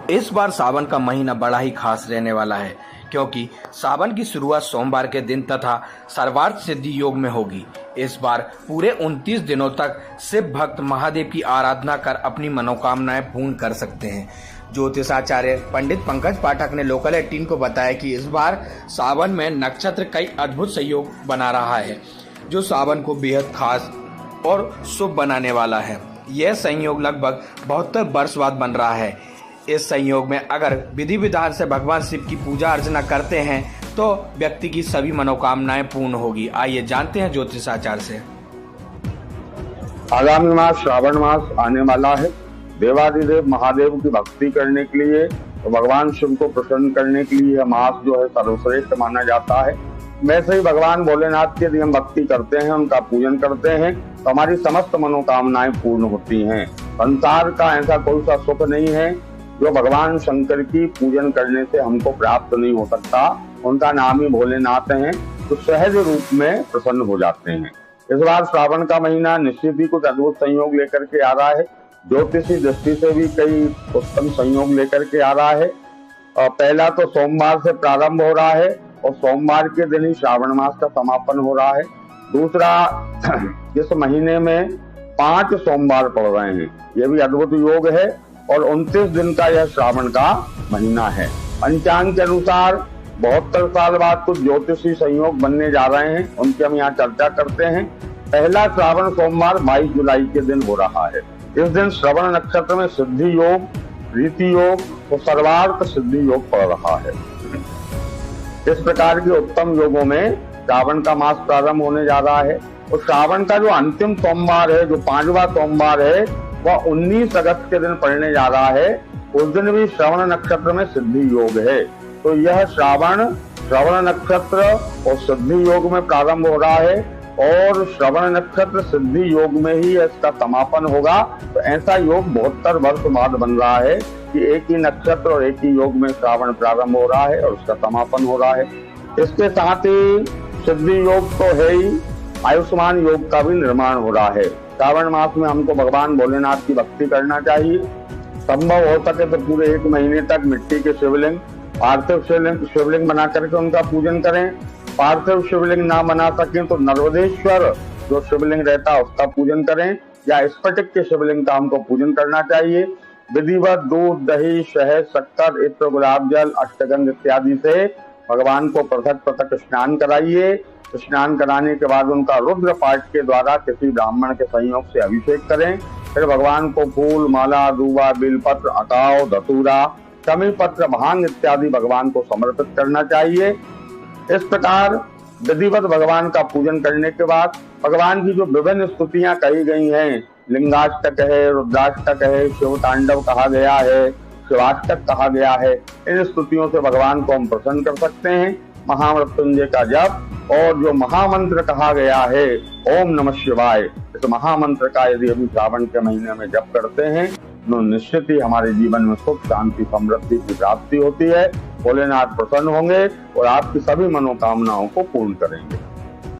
इस बार सावन का महीना बड़ा ही खास रहने वाला है, क्योंकि सावन की शुरुआत सोमवार के दिन तथा सर्वार्थ सिद्धि योग में होगी। इस बार पूरे 29 दिनों तक शिव भक्त महादेव की आराधना कर अपनी मनोकामनाएं पूर्ण कर सकते हैं। ज्योतिषाचार्य पंडित पंकज पाठक ने लोकल 18 को बताया कि इस बार सावन में नक्षत्र कई अद्भुत संयोग बना रहा है, जो सावन को बेहद खास और शुभ बनाने वाला है। यह संयोग लगभग 72 वर्ष बाद बन रहा है। इस संयोग में अगर विधि विधान से भगवान शिव की पूजा अर्चना करते हैं तो व्यक्ति की सभी मनोकामनाएं पूर्ण होगी। आइए जानते हैं ज्योतिषाचार्य से। आगामी मास श्रावण मास आने वाला है। देवादिदेव महादेव की भक्ति करने के लिए तो भगवान शिव को प्रसन्न करने के लिए यह मास जो है सर्वश्रेष्ठ माना जाता है। वैसे ही भगवान भोलेनाथ की यदि हम भक्ति करते हैं, उनका पूजन करते हैं तो हमारी समस्त मनोकामनाएं पूर्ण होती हैं। संसार का ऐसा कोई सा सुख नहीं है जो भगवान शंकर की पूजन करने से हमको प्राप्त नहीं हो सकता। उनका नाम ही भोलेनाथ है, तो सहज रूप में प्रसन्न हो जाते हैं। इस बार श्रावण का महीना निश्चित ही कुछ अद्भुत संयोग लेकर के आ रहा है। ज्योतिषी दृष्टि से भी कई उत्तम संयोग लेकर के आ रहा है। पहला तो सोमवार से प्रारंभ हो रहा है और सोमवार के दिन ही श्रावण मास का समापन हो रहा है। दूसरा, इस महीने में 5 सोमवार पड़ रहे हैं, यह भी अद्भुत योग है और 29 दिन का यह श्रावण का महीना है। पंचांग के अनुसार 72 साल बाद कुछ ज्योतिषी संयोग बनने जा रहे हैं, उनकी हम यहाँ चर्चा करते हैं। पहला श्रावण सोमवार 22 जुलाई के दिन हो रहा है। इस दिन श्रवण नक्षत्र में सिद्धि योग, रीति योग और सर्वार्थ सिद्धि योग पड़ रहा है। इस प्रकार के उत्तम योगों में श्रावण का मास प्रारंभ होने जा रहा है और श्रावण का जो अंतिम सोमवार है, जो 5वां सोमवार है, वह 19 अगस्त के दिन पड़ने जा रहा है। उस दिन भी श्रवण नक्षत्र में सिद्धि योग है। तो यह श्रवण नक्षत्र और सिद्धि योग में प्रारंभ हो रहा है और श्रवण नक्षत्र सिद्धि योग में ही इसका समापन होगा। तो ऐसा योग 72 वर्ष बाद बन रहा है कि एक ही नक्षत्र और एक ही योग में श्रावण प्रारंभ हो रहा है और उसका समापन हो रहा है। इसके साथ ही सिद्धि योग तो है ही, आयुष्मान योग का भी निर्माण हो रहा है। श्रावण मास में हमको भगवान भोलेनाथ की भक्ति करना चाहिए। संभव हो सके तो पूरे 1 महीने तक मिट्टी के शिवलिंग, पार्थिव शिवलिंग बना करके उनका पूजन करें। पार्थिव शिवलिंग ना बना सके तो नर्मदेश्वर जो शिवलिंग रहता है उसका पूजन करें, या स्फटिक के शिवलिंग का हमको पूजन करना चाहिए। विधिवत दूध, दही, शहद, शक्कर, इत्र, गुलाब जल, अष्टगंध इत्यादि से भगवान को पृथक स्नान कराइए। स्नान कराने के बाद उनका रुद्र पाठ के द्वारा किसी ब्राह्मण के संयोग से अभिषेक करें। फिर भगवान को फूल, माला, दूबा, बेलपत्र, अकाव, धतूरा, शमी पत्र, भांग इत्यादि भगवान को समर्पित करना चाहिए। इस प्रकार विधिवत भगवान का पूजन करने के बाद भगवान की जो विभिन्न स्तुतियां कही गई हैं, लिंगाष्टक है, रुद्राष्टक है, शिव तांडव कहा गया है, शिवाष्टक कहा गया है, इन स्तुतियों से भगवान को हम प्रसन्न कर सकते हैं। महामृत्युंजय का जप और जो महामंत्र कहा गया है ओम नमः शिवाय, इस महामंत्र का यदि अभी श्रावण के महीने में जप करते हैं तो निश्चित ही हमारे जीवन में सुख, शांति, समृद्धि की प्राप्ति होती है। भोलेनाथ प्रसन्न होंगे और आपकी सभी मनोकामनाओं को पूर्ण करेंगे।